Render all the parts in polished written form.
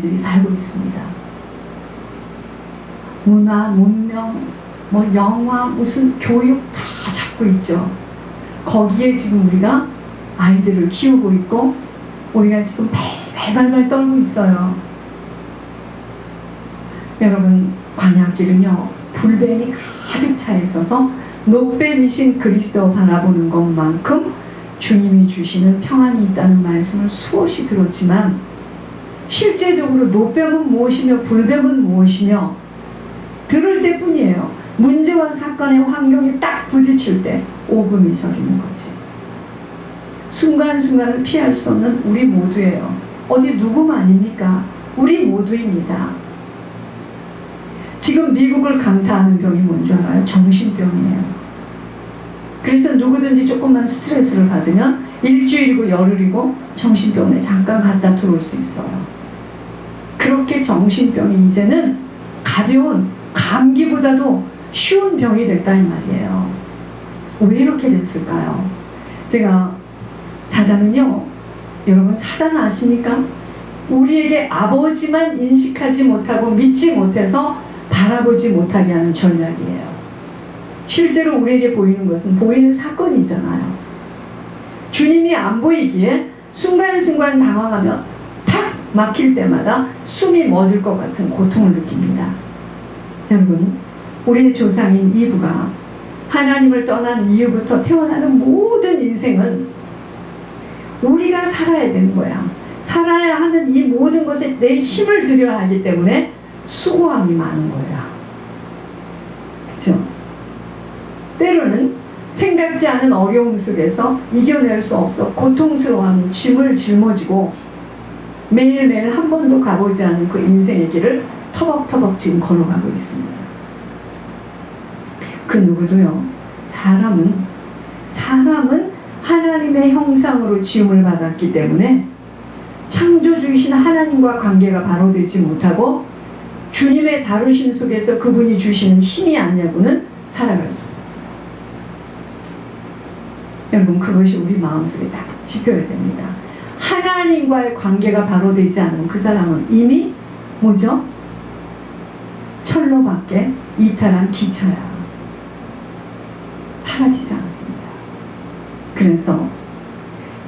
들이 살고 있습니다. 문화, 문명, 영화, 무슨 교육 다 잡고 있죠. 거기에 지금 우리가 아이들을 키우고 있고 우리가 지금 발발발 떨고 있어요. 여러분, 광야길은요 불뱀이 가득 차 있어서 노뱀이신 그리스도 바라보는 것만큼 주님이 주시는 평안이 있다는 말씀을 수없이 들었지만, 실제적으로 노뱀은 무엇이며 불뱀은 무엇이며 들을 때뿐이에요. 문제와 사건의 환경에 딱 부딪힐 때 오금이 저리는 거지. 순간순간을 피할 수 없는 우리 모두예요. 어디 누구만입니까? 우리 모두입니다. 지금 미국을 강타하는 병이 뭔지 알아요? 정신병이에요. 그래서 누구든지 조금만 스트레스를 받으면 일주일이고 열흘이고 정신병원에 잠깐 갔다 들어올 수 있어요. 그렇게 정신병이 이제는 가벼운 감기보다도 쉬운 병이 됐다 이 말이에요. 왜 이렇게 됐을까요? 제가 사단은요, 여러분 사단 아십니까? 우리에게 아버지만 인식하지 못하고 믿지 못해서 바라보지 못하게 하는 전략이에요. 실제로 우리에게 보이는 것은 보이는 사건이잖아요. 주님이 안 보이기에 순간순간 당황하며 탁 막힐 때마다 숨이 멎을 것 같은 고통을 느낍니다. 여러분, 우리의 조상인 이브가 하나님을 떠난 이후부터 태어나는 모든 인생은 우리가 살아야 되는 거야. 살아야 하는 이 모든 것에 내 힘을 들여야 하기 때문에 수고함이 많은 거야. 그렇죠? 때로는 생각지 않은 어려움 속에서 이겨낼 수 없어 고통스러워하는 짐을 짊어지고 매일매일 한 번도 가보지 않은 그 인생의 길을 터벅터벅 지금 걸어가고 있습니다. 그 누구도요, 사람은 하나님의 형상으로 지음을 받았기 때문에 창조주이신 하나님과 관계가 바로 되지 못하고 주님의 다루심 속에서 그분이 주시는 힘이 아니냐고는 살아갈 수 없어요. 여러분, 그것이 우리 마음속에 딱 지켜야 됩니다. 하나님과의 관계가 바로 되지 않으면 그 사람은 이미 뭐죠? 철로 밖에 이탈한 기처야. 사라지지 않습니다. 그래서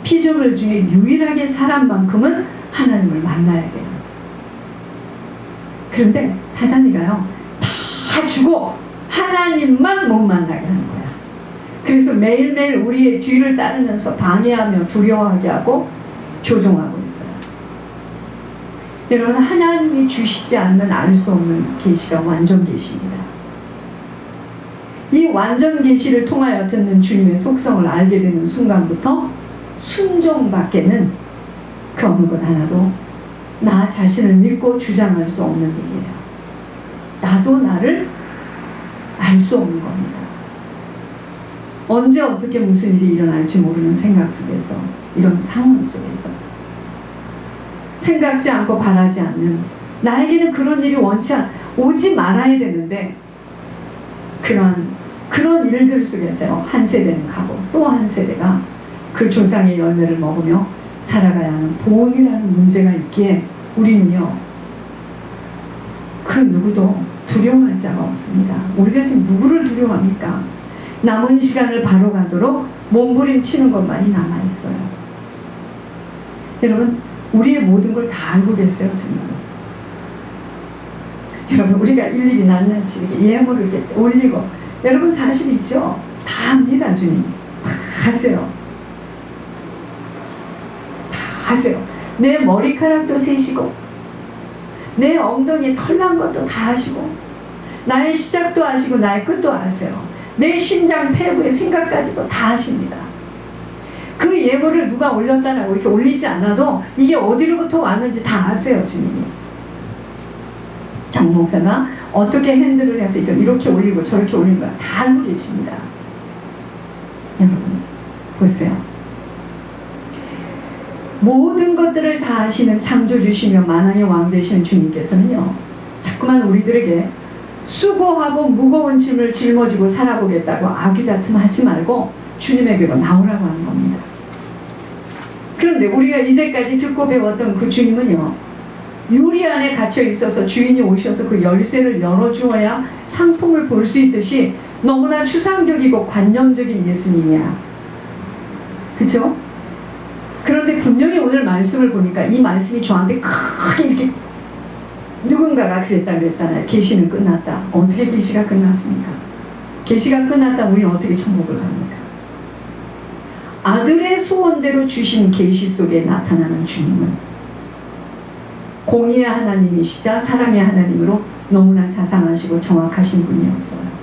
피조물 중에 유일하게 사람만큼은 하나님을 만나야 돼요. 그런데 사단이가요, 다 주고 하나님만 못 만나게 하는 거야. 그래서 매일매일 우리의 뒤를 따르면서 방해하며 두려워하게 하고 조종하고 있어요. 여러분, 하나님이 주시지 않으면 알 수 없는 계시가 완전 계시입니다. 이 완전 계시를 통하여 듣는 주님의 속성을 알게 되는 순간부터 순종밖에는 그 어느 것 하나도 나 자신을 믿고 주장할 수 없는 일이에요. 나도 나를 알 수 없는 겁니다. 언제 어떻게 무슨 일이 일어날지 모르는 생각 속에서, 이런 상황 속에서 생각지 않고 바라지 않는, 나에게는 그런 일이 오지 말아야 되는데 그런 일들 속에서요, 한 세대는 가고 또 한 세대가 그 조상의 열매를 먹으며 살아가야 하는 보험이라는 문제가 있기에 우리는요, 그 누구도 두려워할 자가 없습니다. 우리가 지금 누구를 두려워합니까? 남은 시간을 바로 가도록 몸부림치는 것만이 남아있어요. 여러분, 우리의 모든 걸 다 알고 계세요, 정말. 여러분, 우리가 일일이 낱낱이 이렇게 예물을 이렇게 올리고, 여러분 사실 있죠? 다 압니다, 주님. 다 하세요. 다 하세요. 내 머리카락도 세시고, 내 엉덩이에 털난 것도 다 하시고, 나의 시작도 아시고 나의 끝도 아세요. 내 심장, 폐부의 생각까지도 다 하십니다. 그 예물을 누가 올렸다라고 이렇게 올리지 않아도 이게 어디로부터 왔는지 다 아세요, 주님이. 장 목사가 어떻게 핸들을 해서 이렇게 올리고 저렇게 올린 거야 다 알고 계십니다. 여러분, 보세요. 모든 것들을 다 아시는 창조주시며 만왕의 왕 되시는 주님께서는요, 자꾸만 우리들에게 수고하고 무거운 짐을 짊어지고 살아보겠다고 아귀다툼하지 말고 주님에게로 나오라고 하는 겁니다. 그런데 우리가 이제까지 듣고 배웠던 그 주님은요, 유리 안에 갇혀 있어서 주인이 오셔서 그 열쇠를 열어주어야 상품을 볼 수 있듯이 너무나 추상적이고 관념적인 예수님이야. 그쵸? 그런데 분명히 오늘 말씀을 보니까 이 말씀이 저한테 크게 이렇게 누군가가 그랬다 그랬잖아요. 계시는 끝났다. 어떻게 계시가 끝났습니까? 계시가 끝났다 우리는 어떻게 천국을 갑니까? 아들의 소원대로 주신 계시 속에 나타나는 주님은 공의의 하나님이시자 사랑의 하나님으로 너무나 자상하시고 정확하신 분이었어요.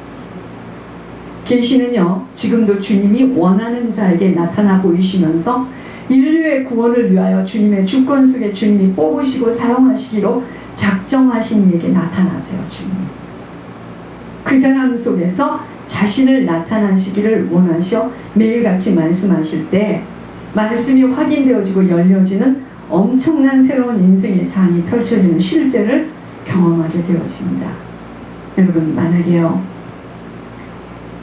계시는요, 지금도 주님이 원하는 자에게 나타나 보이시면서 인류의 구원을 위하여 주님의 주권 속에 주님이 뽑으시고 사용하시기로 작정하신 이에게 나타나세요. 주님이 그 사람 속에서 자신을 나타나시기를 원하셔 매일같이 말씀하실 때 말씀이 확인되어지고 열려지는 엄청난 새로운 인생의 장이 펼쳐지는 실제를 경험하게 되어집니다. 여러분, 만약에요,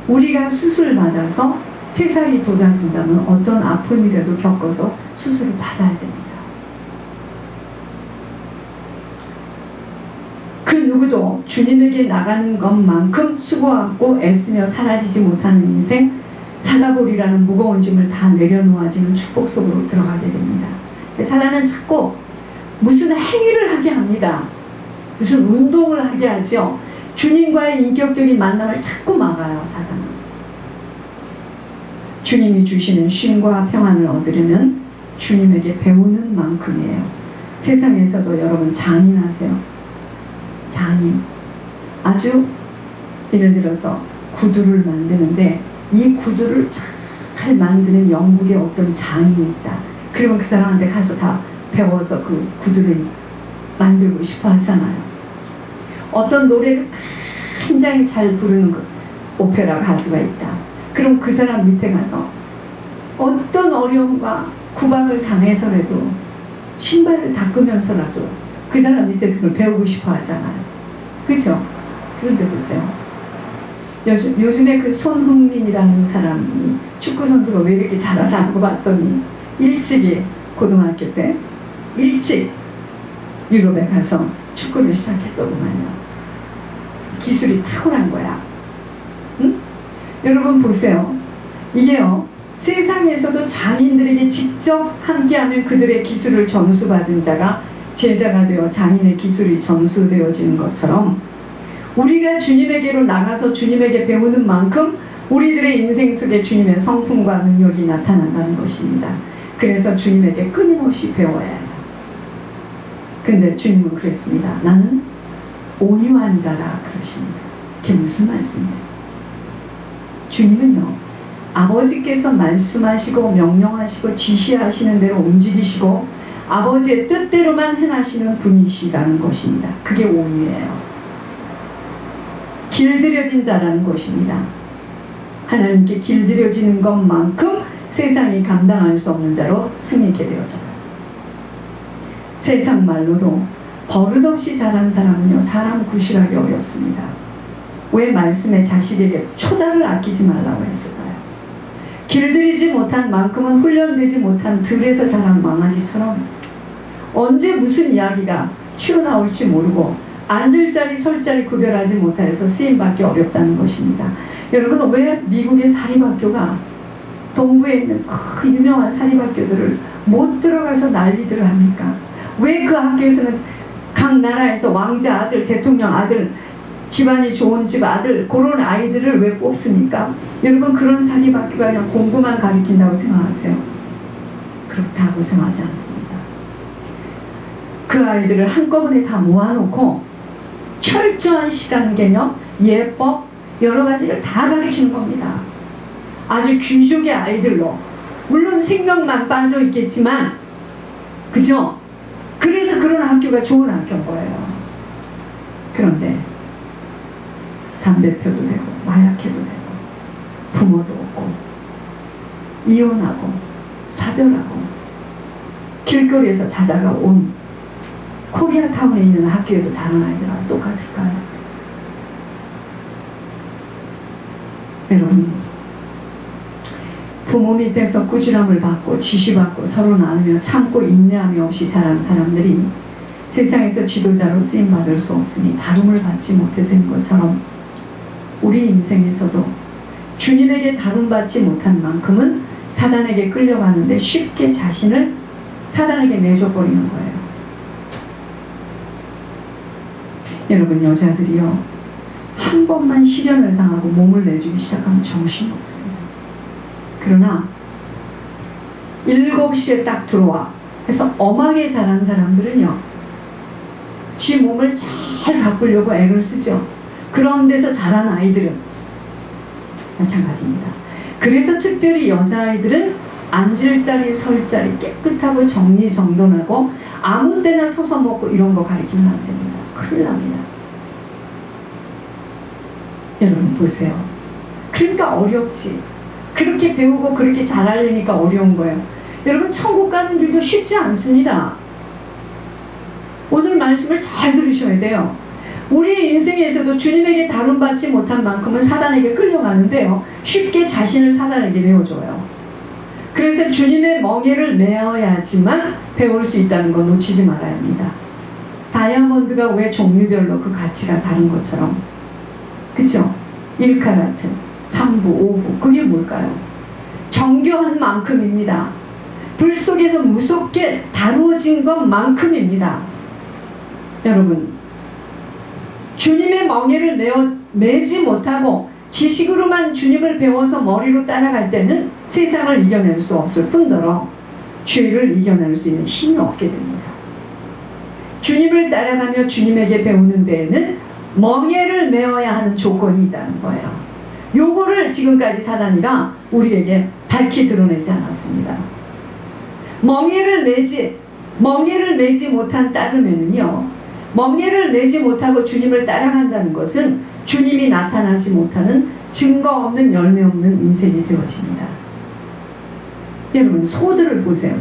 우리가 수술 받아서 3살이 돋아진다면 어떤 아픔이라도 겪어서 수술을 받아야 됩니다. 그 누구도 주님에게 나가는 것만큼 수고하고 애쓰며 사라지지 못하는 인생, 살아보리라는 무거운 짐을 다 내려놓아지는 축복 속으로 들어가게 됩니다. 사단은 자꾸 무슨 행위를 하게 합니다. 무슨 운동을 하게 하죠. 주님과의 인격적인 만남을 자꾸 막아요. 사단은. 주님이 주시는 쉼과 평안을 얻으려면 주님에게 배우는 만큼이에요. 세상에서도 여러분 장인하세요. 장인. 아주 예를 들어서 구두를 만드는데 이 구두를 잘 만드는 영국의 어떤 장인이 있다. 그러면 그 사람한테 가서 다 배워서 그 구두를 만들고 싶어 하잖아요. 어떤 노래를 굉장히 잘 부르는 그 오페라 가수가 있다. 그럼 그 사람 밑에 가서 어떤 어려움과 구박을 당해서라도 신발을 닦으면서라도 그 사람 밑에서 그걸 배우고 싶어 하잖아요. 그죠? 그런데 보세요. 요즘에 그 손흥민이라는 사람이 축구 선수가 왜 이렇게 잘하라고 봤더니 일찍이 고등학교 때 일찍 유럽에 가서 축구를 시작했더구만요. 기술이 탁월한 거야. 응? 여러분 보세요. 이게요, 세상에서도 장인들에게 직접 함께하면 그들의 기술을 전수받은 자가 제자가 되어 장인의 기술이 전수되어지는 것처럼 우리가 주님에게로 나가서 주님에게 배우는 만큼 우리들의 인생 속에 주님의 성품과 능력이 나타난다는 것입니다. 그래서 주님에게 끊임없이 배워야 해요. 근데 주님은 그랬습니다. 나는 온유한 자라 그러십니다. 그게 무슨 말씀이에요? 주님은요, 아버지께서 말씀하시고 명령하시고 지시하시는 대로 움직이시고 아버지의 뜻대로만 행하시는 분이시라는 것입니다. 그게 온유예요. 길들여진 자라는 것입니다. 하나님께 길들여지는 것만큼 세상이 감당할 수 없는 자로 승리게 되어져요. 세상 말로도 버릇없이 자란 사람은요, 사람 구실하기 어렵습니다. 왜 말씀에 자식에게 초단을 아끼지 말라고 했을까요? 길들이지 못한 만큼은 훈련되지 못한 들에서 자란 망아지처럼 언제 무슨 이야기가 튀어나올지 모르고 앉을 자리 설 자리 구별하지 못해서 쓰임받기 어렵다는 것입니다. 여러분, 왜 미국의 사립학교가 동부에 있는 그 유명한 사립학교들을 못 들어가서 난리들을 합니까? 왜 그 학교에서는 각 나라에서 왕자 아들, 대통령 아들, 집안이 좋은 집 아들, 그런 아이들을 왜 뽑습니까? 여러분, 그런 사립학교가 그냥 공부만 가르친다고 생각하세요? 그렇다고 생각하지 않습니다. 그 아이들을 한꺼번에 다 모아놓고 철저한 시간 개념, 예법, 여러 가지를 다 가르치는 겁니다. 아주 귀족의 아이들로, 물론 생명만 빠져 있겠지만, 그죠? 그래서 그런 학교가 좋은 학교인 거예요. 그런데 담배 펴도 되고 마약해도 되고 부모도 없고 이혼하고 사별하고 길거리에서 자다가 온 코리아타운에 있는 학교에서 자란 아이들하고 똑같을까요? 여러분, 부모 밑에서 꾸지람을 받고 지시받고 서로 나누며 참고 인내함이 없이 자란 사람들이 세상에서 지도자로 쓰임받을 수 없으니 다름을 받지 못해서인 것처럼 우리 인생에서도 주님에게 다름받지 못한 만큼은 사단에게 끌려가는데 쉽게 자신을 사단에게 내줘버리는 거예요. 여러분, 여자들이요, 한 번만 시련을 당하고 몸을 내주기 시작하면 정신없습니다. 그러나 7시에 딱 들어와 해서 엄하게 자란 사람들은요, 지 몸을 잘 가꾸려고 애를 쓰죠. 그런 데서 자란 아이들은 마찬가지입니다. 그래서 특별히 여자아이들은 앉을 자리 설 자리 깨끗하고 정리정돈하고 아무 때나 서서 먹고 이런 거 가르치면 안 됩니다. 큰일 납니다. 여러분 보세요. 그러니까 어렵지. 그렇게 배우고 그렇게 잘하려니까 어려운 거예요. 여러분, 천국 가는 길도 쉽지 않습니다. 오늘 말씀을 잘 들으셔야 돼요. 우리의 인생에서도 주님에게 다름받지 못한 만큼은 사단에게 끌려가는데요, 쉽게 자신을 사단에게 내어줘요. 그래서 주님의 멍에를 메어야지만 배울 수 있다는 거 놓치지 말아야 합니다. 다이아몬드가 왜 종류별로 그 가치가 다른 것처럼, 그쵸? 1카라트, 3부, 5부, 그게 뭘까요? 정교한 만큼입니다. 불 속에서 무섭게 다루어진 것만큼입니다. 여러분, 주님의 멍에를 매지 못하고 지식으로만 주님을 배워서 머리로 따라갈 때는 세상을 이겨낼 수 없을 뿐더러 죄를 이겨낼 수 있는 힘이 없게 됩니다. 주님을 따라가며 주님에게 배우는 데에는 멍에를 메어야 하는 조건이 있다는 거예요. 요거를 지금까지 사단이가 우리에게 밝히 드러내지 않았습니다. 멍에를 매지 못한 따름에는요, 멍에를 매지 못하고 주님을 따라간다는 것은 주님이 나타나지 못하는 증거 없는 열매 없는 인생이 되어집니다. 여러분, 소들을 보세요.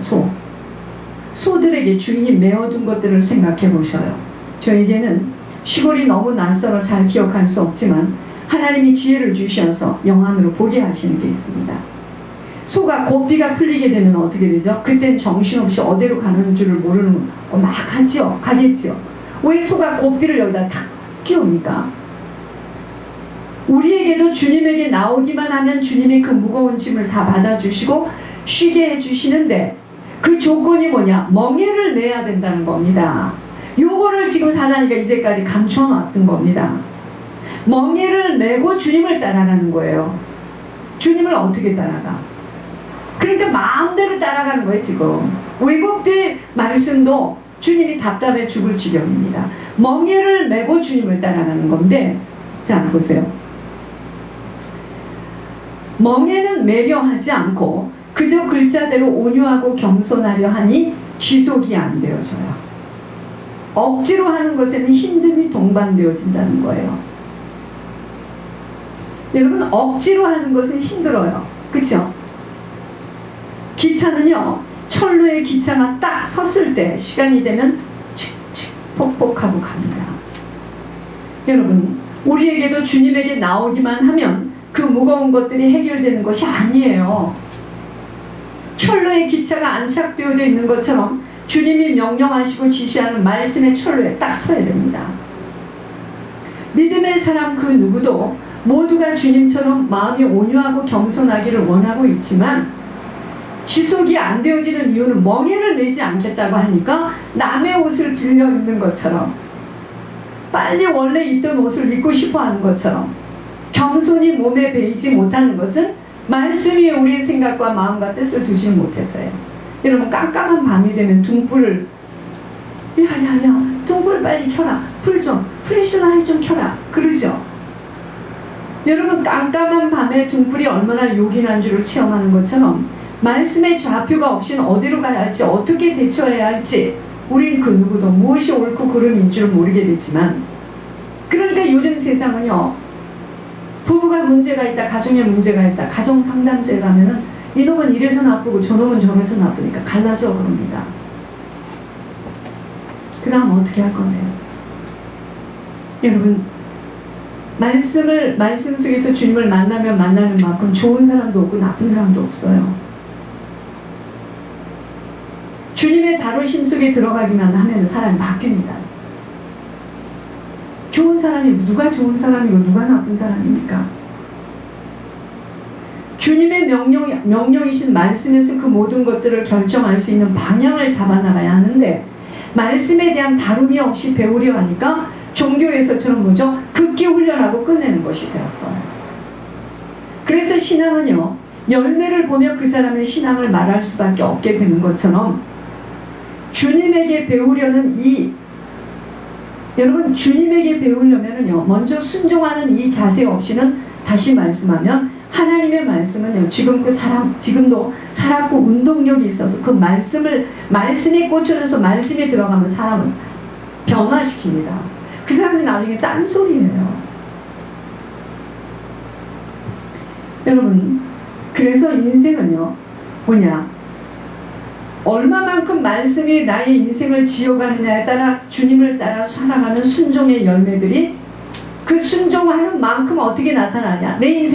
소들에게 주인이 메어둔 것들을 생각해 보셔요. 저에게는 시골이 너무 낯설어 잘 기억할 수 없지만 하나님이 지혜를 주셔서 영안으로 보게 하시는 게 있습니다. 소가 고삐가 풀리게 되면 어떻게 되죠? 그땐 정신없이 어디로 가는 줄을 모르는 막 가겠죠. 왜 소가 고삐를 여기다 탁 끼웁니까? 우리에게도 주님에게 나오기만 하면 주님이 그 무거운 짐을 다 받아주시고 쉬게 해주시는데, 그 조건이 뭐냐? 멍에를 매야 된다는 겁니다. 요거를 지금 사단이가 이제까지 감춰놨던 겁니다. 멍에를 메고 주님을 따라가는 거예요. 주님을 어떻게 따라가? 그러니까 마음대로 따라가는 거예요. 지금 왜곡된 말씀도 주님이 답답해 죽을 지경입니다. 멍에를 메고 주님을 따라가는 건데, 자 보세요. 멍에는 매려하지 않고 그저 글자대로 온유하고 겸손하려 하니 지속이 안 되어져요. 억지로 하는 것에는 힘듦이 동반되어진다는 거예요. 여러분, 억지로 하는 것은 힘들어요. 그쵸? 기차는요, 철로의 기차가 딱 섰을 때 시간이 되면 칙칙 폭폭하고 갑니다. 여러분, 우리에게도 주님에게 나오기만 하면 그 무거운 것들이 해결되는 것이 아니에요. 철로의 기차가 안착되어져 있는 것처럼 주님이 명령하시고 지시하는 말씀의 철로에 딱 서야 됩니다. 믿음의 사람 그 누구도 모두가 주님처럼 마음이 온유하고 겸손하기를 원하고 있지만 지속이 안 되어지는 이유는 멍에를 내지 않겠다고 하니까 남의 옷을 빌려 입는 것처럼, 빨리 원래 입던 옷을 입고 싶어 하는 것처럼, 겸손히 몸에 배이지 못하는 것은 말씀 위에 우리의 생각과 마음과 뜻을 두지 못해서요. 여러분, 깜깜한 밤이 되면 등불을 야야야 등불 빨리 켜라, 불 좀, 플래시라이트 좀 켜라 그러죠. 여러분, 깜깜한 밤에 등불이 얼마나 요긴한 줄을 체험하는 것처럼 말씀의 좌표가 없이는 어디로 가야 할지, 어떻게 대처해야 할지 우린 그 누구도 무엇이 옳고 그름인 줄 모르게 되지만, 그러니까 요즘 세상은요, 부부가 문제가 있다, 가정에 문제가 있다, 가정 상담소에 가면은 이놈은 이래서 나쁘고 저놈은 저래서 나쁘니까 갈라져 그럽니다. 그 다음 어떻게 할 건데요? 여러분, 말씀 속에서 주님을 만나면 만나는 만큼 좋은 사람도 없고 나쁜 사람도 없어요. 주님의 다루심 속에 들어가기만 하면 사람이 바뀝니다. 좋은 사람이 누가 좋은 사람이고 누가 나쁜 사람입니까? 주님의 명령이신 말씀에서 그 모든 것들을 결정할 수 있는 방향을 잡아나가야 하는데 말씀에 대한 다름이 없이 배우려 하니까 종교에서처럼 뭐죠? 극기 훈련하고 끝내는 것이 되었어요. 그래서 신앙은요, 열매를 보며 그 사람의 신앙을 말할 수밖에 없게 되는 것처럼 주님에게 배우려는 여러분, 주님에게 배우려면은요, 먼저 순종하는 이 자세 없이는, 다시 말씀하면 하나님의 말씀은요, 지금도 살았고 운동력이 있어서 그 말씀에 꽂혀져서 말씀에 들어가면 사람은 변화시킵니다. 그 사람이 나중에 딴소리예요. 여러분, 그래서 인생은요, 뭐냐? 얼마만큼 말씀이 나의 인생을 지어가느냐에 따라 주님을 따라 살아가는 순종의 열매들이 그 순종하는 만큼 어떻게 나타나냐? 내 인생